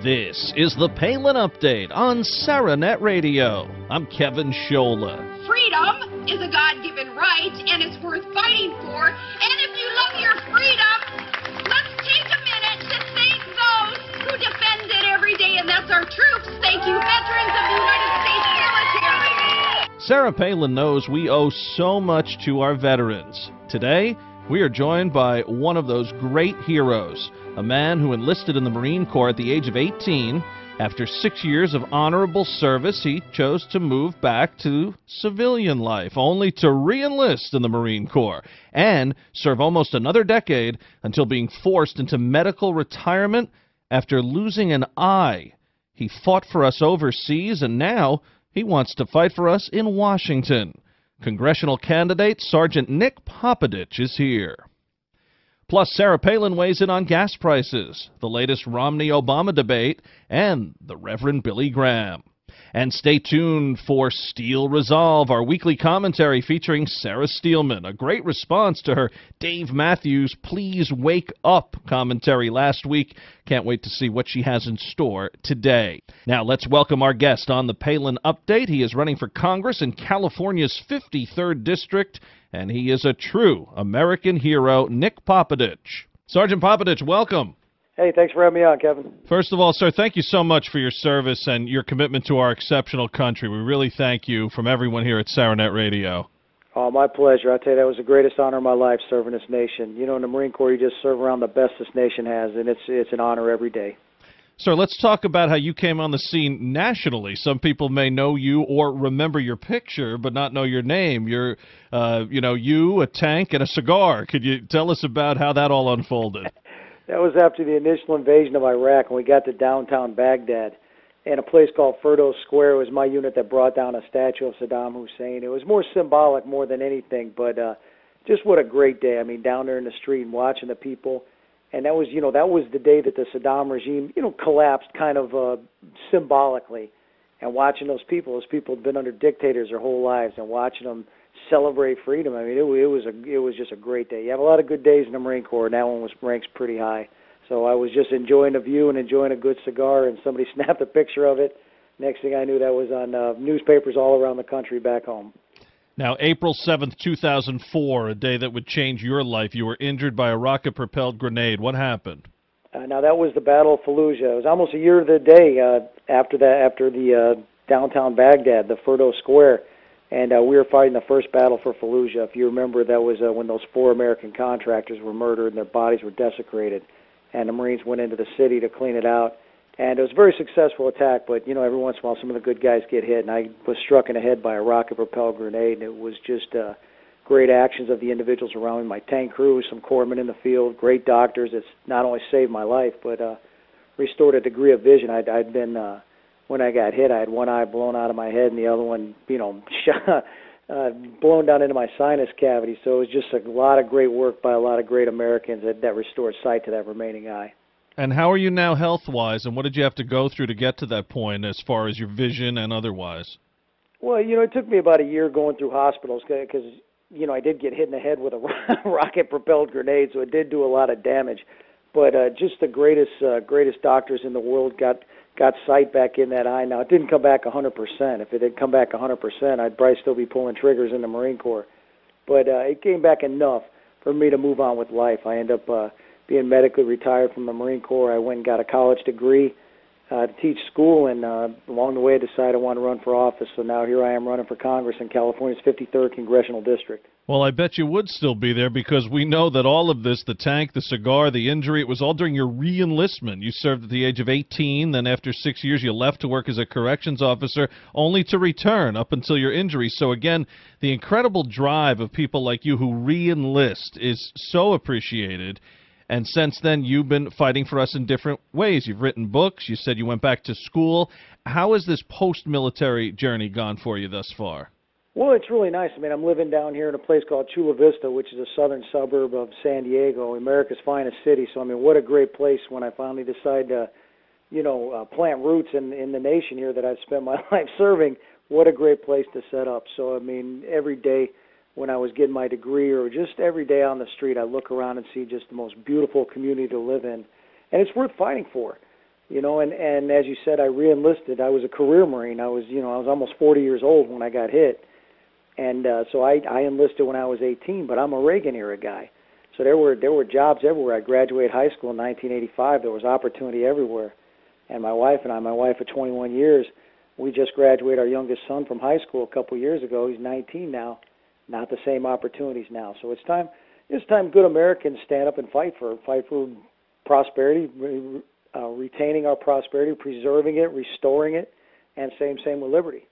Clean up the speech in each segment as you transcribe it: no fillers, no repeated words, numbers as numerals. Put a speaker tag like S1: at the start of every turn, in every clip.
S1: This is the Palin Update on Saranet Radio. I'm Kevin Scholla.
S2: Freedom is a God-given right, and it's worth fighting for. And if you love your freedom, let's take a minute to thank those who defend it every day, and that's our troops. Thank you, veterans of the United States military.
S1: Sarah Palin knows we owe so much to our veterans. Today, we are joined by one of those great heroes, a man who enlisted in the Marine Corps at the age of 18. After 6 years of honorable service, he chose to move back to civilian life, only to re-enlist in the Marine Corps and serve almost another decade until being forced into medical retirement after losing an eye. He fought for us overseas, and now he wants to fight for us in Washington. Congressional candidate Sergeant Nick Popaditch is here. Plus, Sarah Palin weighs in on gas prices, the latest Romney-Obama debate, and the Reverend Billy Graham. And stay tuned for Steel Resolve, our weekly commentary featuring Sarah Steelman, a great response to her Dave Matthews Please Wake Up commentary last week. Can't wait to see what she has in store today. Now let's welcome our guest on the Palin Update. He is running for Congress in California's 53rd District, and he is a true American hero, Nick Popaditch. Sergeant Popaditch, welcome.
S3: Hey, thanks for having me on, Kevin.
S1: First of all, sir, thank you so much for your service and your commitment to our exceptional country. We really thank you from everyone here at Saranet Radio.
S3: Oh, my pleasure. I tell you, that was the greatest honor of my life, serving this nation. You know, in the Marine Corps, you just serve around the best this nation has, and it's an honor every day.
S1: Sir, let's talk about how you came on the scene nationally. Some people may know you or remember your picture, but not know your name. You're, you, a tank, and a cigar. Could you tell us about how that all unfolded?
S3: That was after the initial invasion of Iraq, when we got to downtown Baghdad, and a place called Firdos Square. It was my unit that brought down a statue of Saddam Hussein. It was more symbolic more than anything, but just what a great day. I mean, down there in the street and watching the people. And that was, that was the day that the Saddam regime, collapsed kind of symbolically. And watching those people had been under dictators their whole lives, and watching them celebrate freedom. I mean, it was just a great day. You have a lot of good days in the Marine Corps, and that one ranks pretty high. So I was just enjoying the view and enjoying a good cigar, and somebody snapped a picture of it. Next thing I knew, that was on newspapers all around the country back home.
S1: Now, April 7th, 2004, a day that would change your life. You were injured by a rocket-propelled grenade. What happened?
S3: Now, that was the Battle of Fallujah. It was almost a year to the day after the downtown Baghdad, the Firdos Square. And we were fighting the first battle for Fallujah. If you remember, that was when those 4 American contractors were murdered and their bodies were desecrated. And the Marines went into the city to clean it out. And it was a very successful attack, but, every once in a while some of the good guys get hit. And I was struck in the head by a rocket-propelled grenade, and it was just great actions of the individuals around me. My tank crew, some corpsmen in the field, great doctors. It's not only saved my life, but restored a degree of vision. I'd been... when I got hit, I had one eye blown out of my head and the other one, blown down into my sinus cavity. So it was just a lot of great work by a lot of great Americans that restored sight to that remaining eye.
S1: And how are you now health-wise, and what did you have to go through to get to that point as far as your vision and otherwise?
S3: Well, it took me about a year going through hospitals because, I did get hit in the head with a rocket-propelled grenade, so it did do a lot of damage. But just the greatest doctors in the world got sight back in that eye. Now, it didn't come back 100%. If it had come back 100%, I'd probably still be pulling triggers in the Marine Corps. But it came back enough for me to move on with life. I ended up being medically retired from the Marine Corps. I went and got a college degree to teach school, and along the way I decided I wanted to run for office. So now here I am running for Congress in California's 53rd Congressional District.
S1: Well, I bet you would still be there because we know that all of this, the tank, the cigar, the injury, it was all during your re-enlistment. You served at the age of 18, then after 6 years you left to work as a corrections officer, only to return up until your injury. So again, the incredible drive of people like you who re-enlist is so appreciated. And since then, you've been fighting for us in different ways. You've written books. You said you went back to school. How has this post-military journey gone for you thus far?
S3: Well, it's really nice. I mean, I'm living down here in a place called Chula Vista, which is a southern suburb of San Diego, America's finest city. So, I mean, what a great place when I finally decide to, plant roots in the nation here that I've spent my life serving. What a great place to set up. So, I mean, every day when I was getting my degree or just every day on the street, I look around and see just the most beautiful community to live in. And it's worth fighting for. And as you said, I re-enlisted. I was a career Marine. I was almost 40 years old when I got hit. And so I enlisted when I was 18, but I'm a Reagan-era guy. So there were jobs everywhere. I graduated high school in 1985. There was opportunity everywhere. And my wife of 21 years, we just graduated our youngest son from high school a couple of years ago. He's 19 now. Not the same opportunities now. So it's time good Americans stand up and fight for prosperity, retaining our prosperity, preserving it, restoring it, and same with liberty.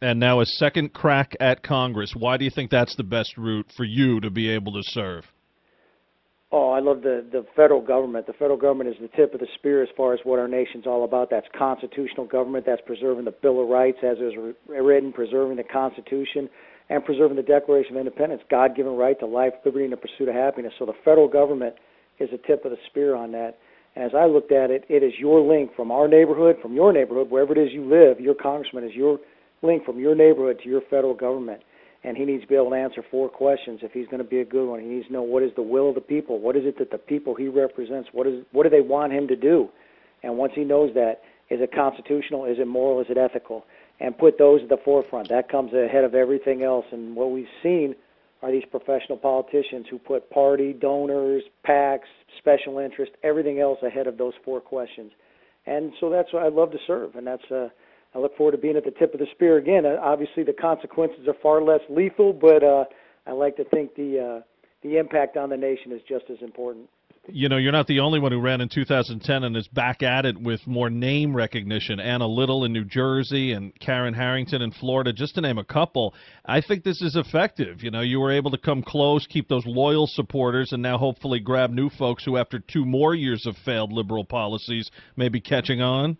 S1: And now a second crack at Congress. Why do you think that's the best route for you to be able to serve?
S3: Oh, I love the federal government. The federal government is the tip of the spear as far as what our nation's all about. That's constitutional government. That's preserving the Bill of Rights as it was written, preserving the Constitution, and preserving the Declaration of Independence, God-given right to life, liberty, and the pursuit of happiness. So the federal government is the tip of the spear on that. And as I looked at it, it is your link from our neighborhood, from your neighborhood, wherever it is you live. Your congressman is your link from your neighborhood to your federal government. And he needs to be able to answer 4 questions if he's going to be a good one. He needs to know what is the will of the people. What is it that the people he represents, what do they want him to do? And once he knows that, is it constitutional, is it moral, is it ethical? And put those at the forefront. That comes ahead of everything else. And what we've seen are these professional politicians who put party, donors, PACs, special interest, everything else ahead of those 4 questions. And so that's why I love to serve, and that's I look forward to being at the tip of the spear again. Obviously, the consequences are far less lethal, but I like to think the impact on the nation is just as important.
S1: You're not the only one who ran in 2010 and is back at it with more name recognition. Anna Little in New Jersey and Karen Harrington in Florida, just to name a couple. I think this is effective. You were able to come close, keep those loyal supporters, and now hopefully grab new folks who, after 2 more years of failed liberal policies, may be catching on.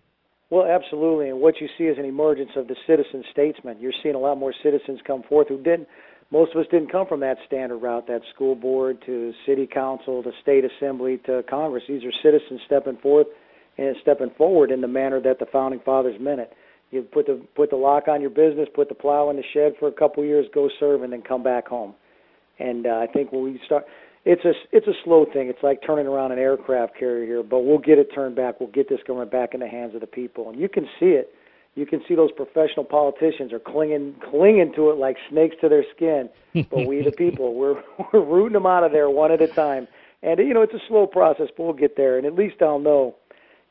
S3: Well, absolutely, and what you see is an emergence of the citizen statesman. You're seeing a lot more citizens come forth who didn't. Most of us didn't come from that standard route, that school board to city council to state assembly to Congress. These are citizens stepping forth and stepping forward in the manner that the founding fathers meant it. You put the lock on your business, put the plow in the shed for a couple of years, go serve, and then come back home. And I think when we start. It's a slow thing. It's like turning around an aircraft carrier here, but we'll get it turned back. We'll get this government back in the hands of the people. And you can see it. You can see those professional politicians are clinging to it like snakes to their skin. But we, the people, we're rooting them out of there one at a time. And, it's a slow process, but we'll get there. And at least I'll know,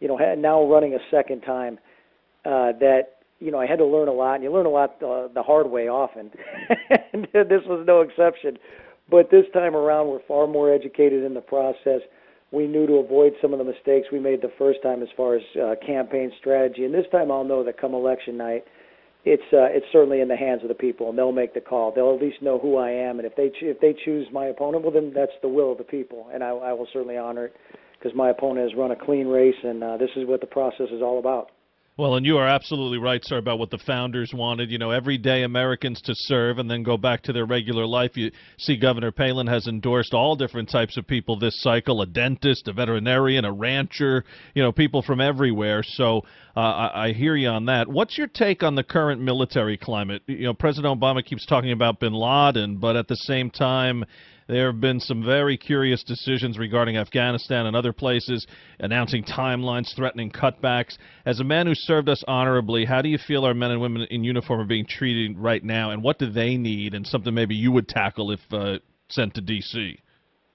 S3: now running a second time, that, I had to learn a lot. And you learn a lot the hard way often. And this was no exception. But this time around, we're far more educated in the process. We knew to avoid some of the mistakes we made the first time as far as campaign strategy. And this time I'll know that come election night, it's certainly in the hands of the people, and they'll make the call. They'll at least know who I am. And if they choose my opponent, well, then that's the will of the people. And I will certainly honor it because my opponent has run a clean race, and this is what the process is all about.
S1: Well, and you are absolutely right, sir, about what the founders wanted. Everyday Americans to serve and then go back to their regular life. You see Governor Palin has endorsed all different types of people this cycle, a dentist, a veterinarian, a rancher, people from everywhere. So I hear you on that. What's your take on the current military climate? President Obama keeps talking about bin Laden, but at the same time, there have been some very curious decisions regarding Afghanistan and other places, announcing timelines, threatening cutbacks. As a man who served us honorably, how do you feel our men and women in uniform are being treated right now, and what do they need, and something maybe you would tackle if sent to D.C.?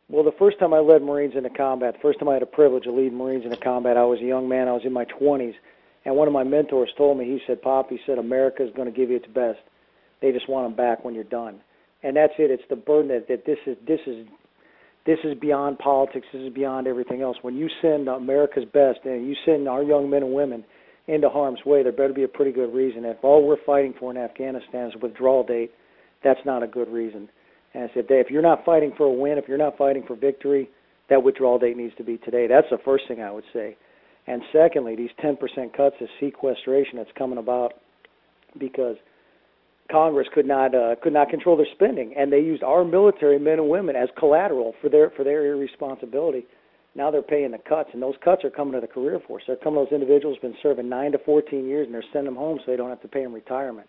S3: Well, the first time I led Marines into combat, the first time I had a privilege of leading Marines into combat, I was a young man. I was in my 20s, and one of my mentors told me, he said, "Pop," he said, "America is going to give you its best. They just want them back when you're done." And that's it. It's the burden that this is beyond politics. This is beyond everything else. When you send America's best and you send our young men and women into harm's way, there better be a pretty good reason. If all we're fighting for in Afghanistan is a withdrawal date, that's not a good reason. And I said, if you're not fighting for a win, if you're not fighting for victory, that withdrawal date needs to be today. That's the first thing I would say. And secondly, these 10% cuts of sequestration that's coming about because Congress could not control their spending, and they used our military men and women as collateral for their irresponsibility. Now they're paying the cuts, and those cuts are coming to the career force. They're coming to those individuals who've been serving 9 to 14 years, and they're sending them home so they don't have to pay them retirement.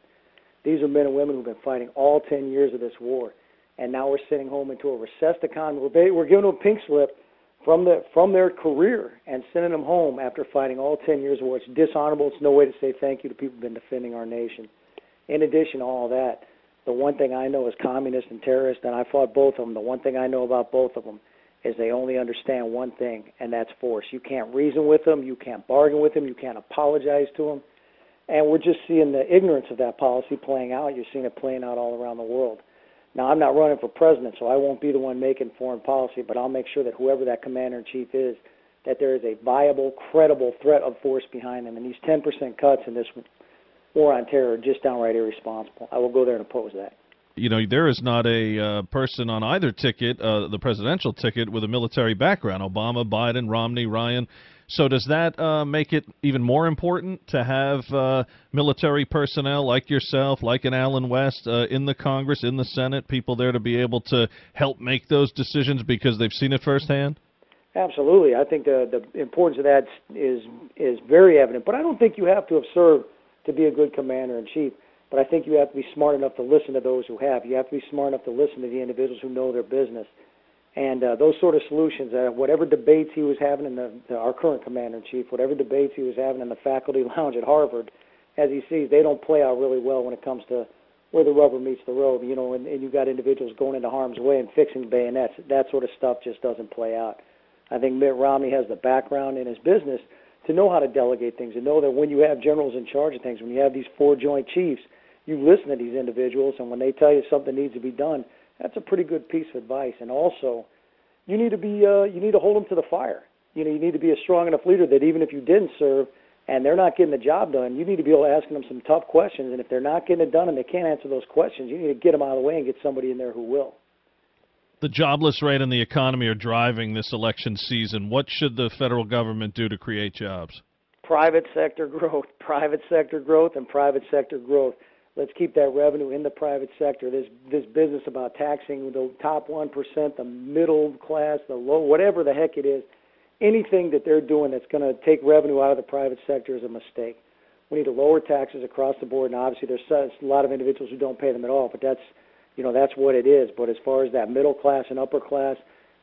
S3: These are men and women who've been fighting all 10 years of this war, and now we're sending home into a recessed economy. We're giving them a pink slip from their career and sending them home after fighting all 10 years of war. It's dishonorable. It's no way to say thank you to people who've been defending our nation. In addition to all that, the one thing I know is communist and terrorist, and I fought both of them. The one thing I know about both of them is they only understand one thing, and that's force. You can't reason with them. You can't bargain with them. You can't apologize to them. And we're just seeing the ignorance of that policy playing out. You're seeing it playing out all around the world. Now, I'm not running for president, so I won't be the one making foreign policy, but I'll make sure that whoever that commander-in-chief is, that there is a viable, credible threat of force behind them. And these 10% cuts in this war on terror are just downright irresponsible. I will go there and oppose that.
S1: You know, there is not a person on either ticket, the presidential ticket, with a military background. Obama, Biden, Romney, Ryan. So does that make it even more important to have military personnel like yourself, like an Allen West, in the Congress, in the Senate, people there to be able to help make those decisions because they've seen it firsthand?
S3: Absolutely. I think the importance of that is very evident. But I don't think you have to have served to be a good commander-in-chief. But I think you have to be smart enough to listen to those who have. You have to be smart enough to listen to the individuals who know their business. And those sort of solutions, whatever debates he was having in our current commander-in-chief, whatever debates he was having in the faculty lounge at Harvard, as he sees, they don't play out really well when it comes to where the rubber meets the road. You know, and you've got individuals going into harm's way and fixing bayonets. That sort of stuff just doesn't play out. I think Mitt Romney has the background in his business to know how to delegate things, and know that when you have generals in charge of things, when you have these four joint chiefs, you listen to these individuals, and when they tell you something needs to be done, that's a pretty good piece of advice. And also, you need to hold them to the fire. You know, you need to be a strong enough leader that even if you didn't serve and they're not getting the job done, you need to be able to ask them some tough questions. And if they're not getting it done and they can't answer those questions, you need to get them out of the way and get somebody in there who will.
S1: The jobless rate and the economy are driving this election season. What should the federal government do to create jobs?
S3: Private sector growth, private sector growth, and private sector growth. Let's keep that revenue in the private sector. This business about taxing the top 1%, the middle class, the low, whatever the heck it is, anything that they're doing that's going to take revenue out of the private sector is a mistake. We need to lower taxes across the board, and obviously there's a lot of individuals who don't pay them at all, but that's what it is. But as far as that middle class and upper class,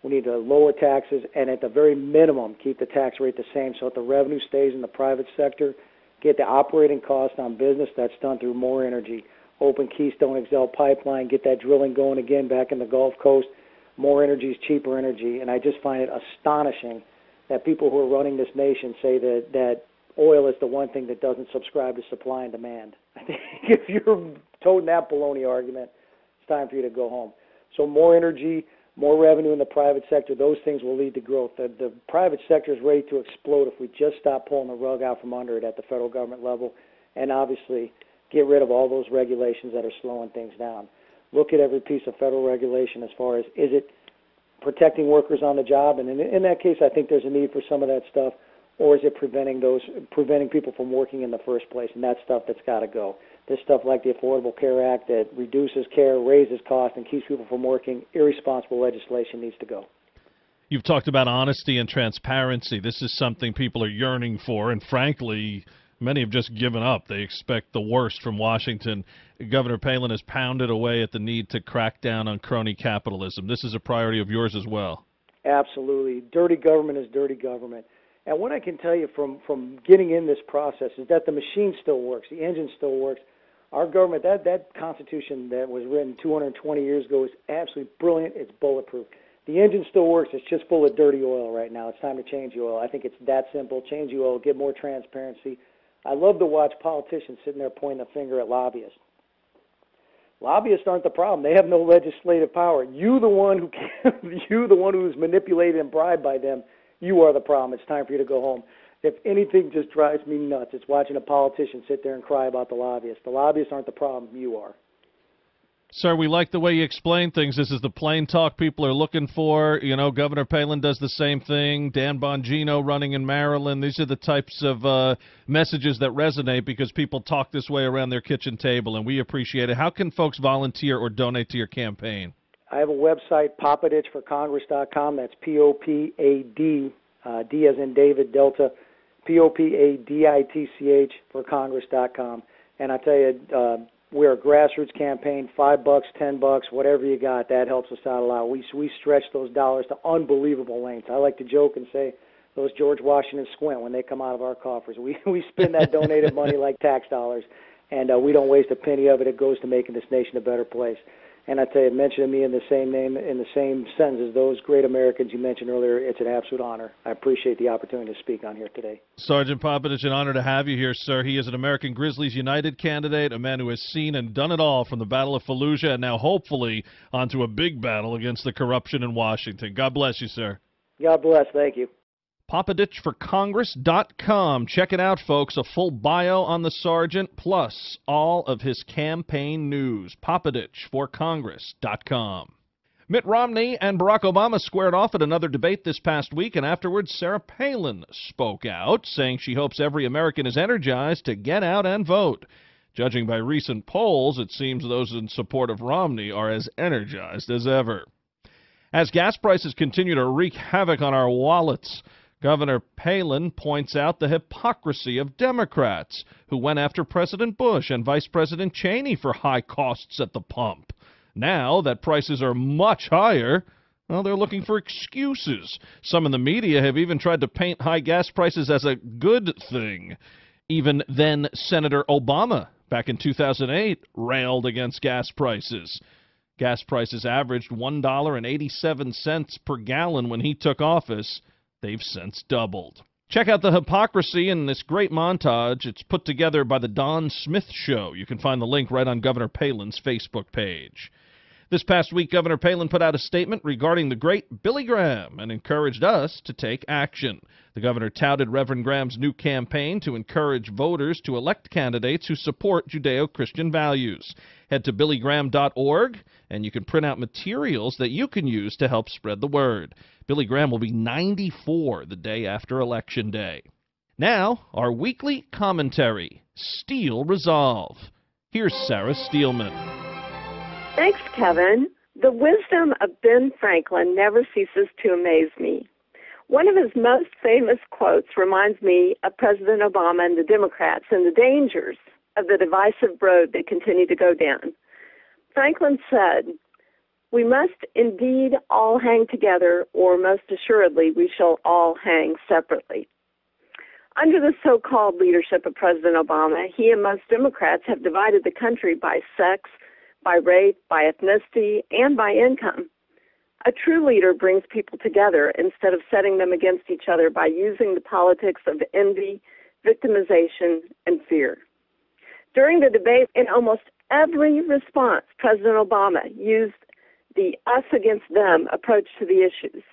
S3: we need to lower taxes and at the very minimum keep the tax rate the same so that the revenue stays in the private sector. Get the operating cost on business. That's done through more energy. Open Keystone XL pipeline. Get that drilling going again back in the Gulf Coast. More energy is cheaper energy. And I just find it astonishing that people who are running this nation say that oil is the one thing that doesn't subscribe to supply and demand. I think if you're toting that baloney argument, it's time for you to go home. So more energy, more revenue in the private sector, those things will lead to growth. The private sector is ready to explode if we just stop pulling the rug out from under it at the federal government level, and obviously get rid of all those regulations that are slowing things down. Look at every piece of federal regulation as far as, is it protecting workers on the job? And in that case, I think there's a need for some of that stuff, or is it preventing people from working in the first place? And that's stuff that's got to go. This stuff like the Affordable Care Act that reduces care, raises cost, and keeps people from working, irresponsible legislation needs to go.
S1: You've talked about honesty and transparency. This is something people are yearning for, and frankly, many have just given up. They expect the worst from Washington. Governor Palin has pounded away at the need to crack down on crony capitalism. This is a priority of yours as well. Absolutely.
S3: Dirty government is dirty government. And what I can tell you from getting in this process is that the machine still works. The engine still works. Our government, that Constitution that was written 220 years ago is absolutely brilliant. It's bulletproof. The engine still works. It's just full of dirty oil right now. It's time to change the oil. I think it's that simple. Change the oil, get more transparency. I love to watch politicians sitting there pointing the finger at lobbyists. Lobbyists aren't the problem. They have no legislative power. You the one who's manipulated and bribed by them, you are the problem. It's time for you to go home. If anything just drives me nuts, it's watching a politician sit there and cry about the lobbyists. The lobbyists aren't the problem. You are.
S1: Sir, we like the way you explain things. This is the plain talk people are looking for. You know, Governor Palin does the same thing. Dan Bongino running in Maryland. These are the types of messages that resonate because people talk this way around their kitchen table, and we appreciate it. How can folks volunteer or donate to your campaign?
S3: I have a website, Popaditchforcongress.com. That's P-O-P-A-D, D as in David, Delta, Popaditch for Congress.com. And I tell you, we're a grassroots campaign, $5, $10, whatever you got, that helps us out a lot. We stretch those dollars to unbelievable lengths. I like to joke and say those George Washington squint when they come out of our coffers. We spend that donated money like tax dollars, and we don't waste a penny of it. It goes to making this nation a better place. And I tell you, mentioning me in the same name, in the same sentence as those great Americans you mentioned earlier, it's an absolute honor. I appreciate the opportunity to speak on here today.
S1: Sergeant Popaditch, an honor to have you here, sir. He is an American Grizzlies United candidate, a man who has seen and done it all from the Battle of Fallujah and now hopefully onto a big battle against the corruption in Washington. God bless you, sir.
S3: God bless. Thank you.
S1: Popaditchforcongress.com. Check it out, folks. A full bio on the sergeant, plus all of his campaign news. Popaditchforcongress.com. Mitt Romney and Barack Obama squared off at another debate this past week, and afterwards Sarah Palin spoke out, saying she hopes every American is energized to get out and vote. Judging by recent polls, it seems those in support of Romney are as energized as ever. As gas prices continue to wreak havoc on our wallets, Governor Palin points out the hypocrisy of Democrats who went after President Bush and Vice President Cheney for high costs at the pump. Now that prices are much higher, well, they're looking for excuses. Some in the media have even tried to paint high gas prices as a good thing. Even then Senator Obama, back in 2008, railed against gas prices. Gas prices averaged $1.87 per gallon when he took office. They've since doubled. Check out the hypocrisy in this great montage. It's put together by the Don Smith Show. You can find the link right on Governor Palin's Facebook page. This past week, Governor Palin put out a statement regarding the great Billy Graham and encouraged us to take action. The governor touted Reverend Graham's new campaign to encourage voters to elect candidates who support Judeo-Christian values. Head to billygraham.org, and you can print out materials that you can use to help spread the word. Billy Graham will be 94 the day after Election Day. Now, our weekly commentary, Steel Resolve. Here's Sarah Steelman.
S4: Thanks, Kevin. The wisdom of Ben Franklin never ceases to amaze me. One of his most famous quotes reminds me of President Obama and the Democrats and the dangers of the divisive road they continue to go down. Franklin said, "We must indeed all hang together, or most assuredly we shall all hang separately." Under the so-called leadership of President Obama, he and most Democrats have divided the country by sex, by race, by ethnicity, and by income. A true leader brings people together instead of setting them against each other by using the politics of envy, victimization, and fear. During the debate, in almost every response, President Obama used the us against them approach to the issues.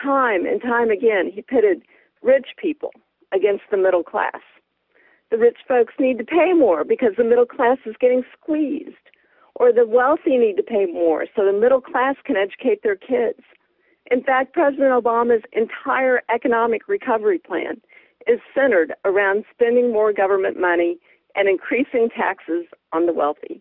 S4: Time and time again, he pitted rich people against the middle class. The rich folks need to pay more because the middle class is getting squeezed. Or the wealthy need to pay more so the middle class can educate their kids. In fact, President Obama's entire economic recovery plan is centered around spending more government money and increasing taxes on the wealthy.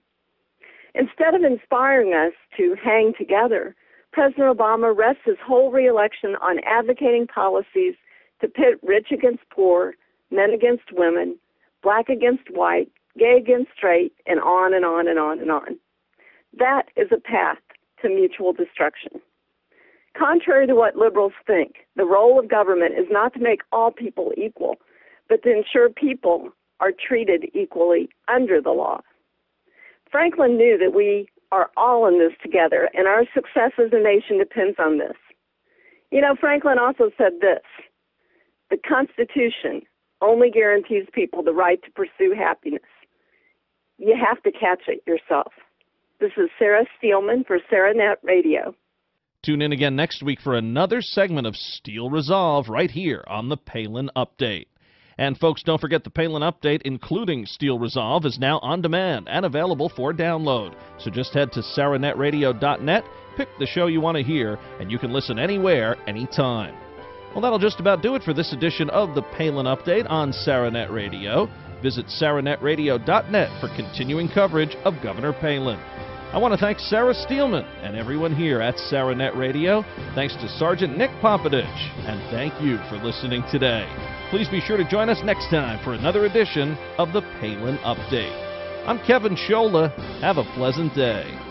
S4: Instead of inspiring us to hang together, President Obama rests his whole reelection on advocating policies to pit rich against poor, men against women, black against white, gay against straight, and on and on and on and on. That is a path to mutual destruction. Contrary to what liberals think, the role of government is not to make all people equal, but to ensure people are treated equally under the law. Franklin knew that we are all in this together, and our success as a nation depends on this. You know, Franklin also said this: the Constitution only guarantees people the right to pursue happiness. You have to catch it yourself. This is Sarah Steelman for SarahNet Radio.
S1: Tune in again next week for another segment of Steel Resolve right here on the Palin Update. And folks, don't forget the Palin Update, including Steel Resolve, is now on demand and available for download. So just head to SarahNetRadio.net, pick the show you want to hear, and you can listen anywhere, anytime. Well, that'll just about do it for this edition of the Palin Update on SarahNet Radio. Visit SarahNetRadio.net for continuing coverage of Governor Palin. I want to thank Sarah Steelman and everyone here at SarahNet Radio. Thanks to Sergeant Nick Popaditch, and thank you for listening today. Please be sure to join us next time for another edition of the Palin Update. I'm Kevin Scholla. Have a pleasant day.